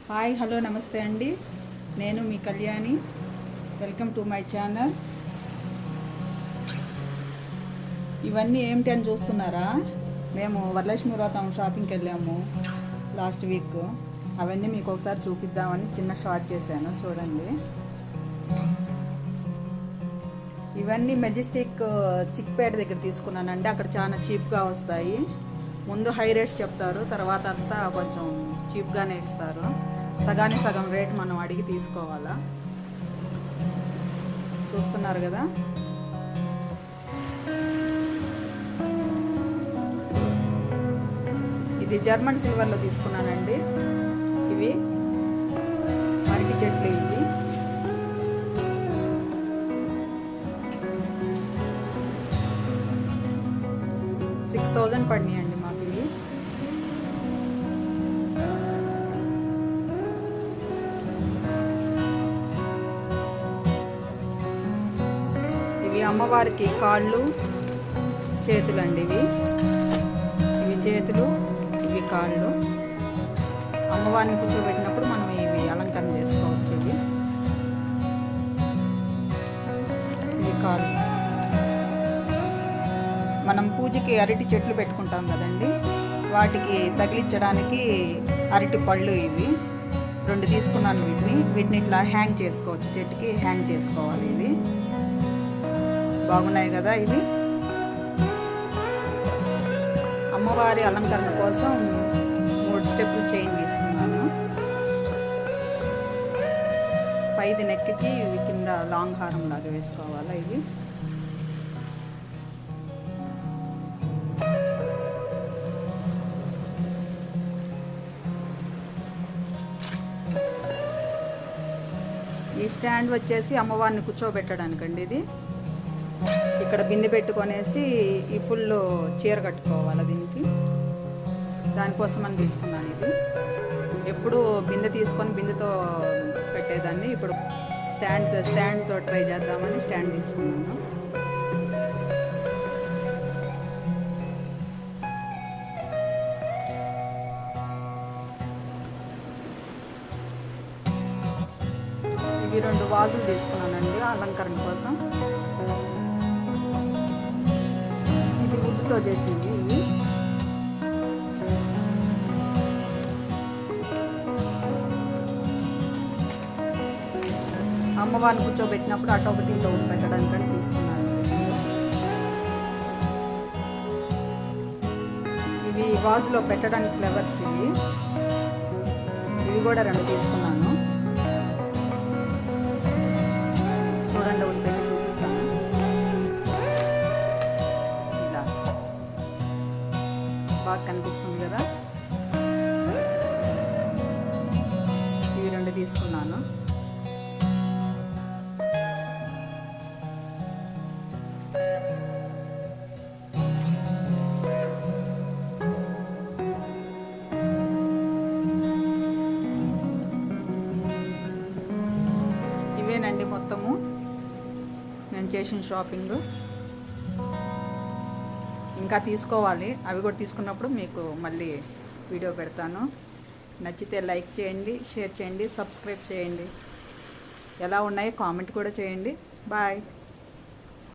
Hi hello నమస్తే అండి. నేను మీ Kalyani. Welcome to my channel. ఇవన్నీ ఏమిటి అని చూస్తున్నారా? మేము వరలక్ష్మి వ్రతం షాపింగ్కి వెళ్ళాము లాస్ట్ వీక్. అవన్నీ మీకు ఒకసారి చూపిద్దామని చిన్న షార్ట్ చేశాను, చూడండి. ఇవన్నీ మెజెస్టిక్ చిక్పేట దగ్గర తీసుకున్నానండి. అక్కడ చాలా చీప్గా వస్తాయి. ముందు హై రేట్స్ చెప్తారు, తర్వాత అంతా కొంచెం చీప్గానే ఇస్తారు. సగానికి సగం రేట్ మనం అడిగి తీసుకోవాలా. చూస్తున్నారు కదా. ఇది జర్మన్ సిల్వర్లో తీసుకున్నానండి. ఇవి అరటి చెట్లు. ఇవి 6,000 పడినాయండి మాకు. ఇవి ఇవి అమ్మవారికి కాళ్ళు చేతులు అండి. ఇవి చేతులు, ఇవి కాళ్ళు. అమ్మవారిని కూర్చోబెట్టినప్పుడు మనం ఇవి అలంకరణ చేసుకోవచ్చు. ఇవి కాళ్ళు. మనం పూజకి అరటి చెట్లు పెట్టుకుంటాం కదండి, వాటికి తగిలించడానికి అరటి పళ్ళు. ఇవి 2 తీసుకున్నాను. వీటిని ఇట్లా హ్యాంగ్ చేసుకోవచ్చు, చెట్టుకి హ్యాంగ్ చేసుకోవాలి. ఇవి బాగున్నాయి కదా. ఇవి అమ్మవారి అలంకరణ కోసం 3 స్టెప్పులు చైన్ తీసుకున్నాను. పైది నెక్కి ఇవి కింద లాంగ్ హారం లాగా వేసుకోవాలి. ఇవి ఈ స్టాండ్ వచ్చేసి అమ్మవారిని కూర్చోబెట్టడానికండి. ఇది ఇక్కడ బిందె పెట్టుకొనేసి ఈ ఫుల్ చీర కట్టుకోవాలి దీనికి. దానికోసం అని తీసుకున్నాను. ఇది ఎప్పుడు బిందె తీసుకొని బిందెతో పెట్టేదాన్ని. ఇప్పుడు స్టాండ్తో ట్రై చేద్దామని స్టాండ్ తీసుకున్నాను. ఇవి 2 వాజులు తీసుకున్నానండి అలంకరణ కోసం. ఇది వుడ్తో చేసింది. ఇవి అమ్మవారిని కూర్చోబెట్టినప్పుడు అటు ఒకటి ఇటు ఒకటి పెట్టడానికని తీసుకున్నాను. ఇవి వాజులో పెట్టడానికి ఫ్లవర్స్. ఇవి కూడా 2 తీసుకున్నాను. చూడండి, ఒకటి పెట్టి చూపిస్తాను. ఇలా బాగా కనిపిస్తుంది కదా. ఇవి 2 తీసుకున్నాను. ఇవేనండి మొత్తము నేను చేసిన షాపింగ్. ఇంకా తీసుకోవాలి. అవి కూడా తీసుకున్నప్పుడు మీకు మళ్ళీ వీడియో పెడతాను. నచ్చితే లైక్ చేయండి, షేర్ చేయండి, సబ్స్క్రైబ్ చేయండి. ఎలా ఉన్నాయో కామెంట్ కూడా చేయండి. బాయ్.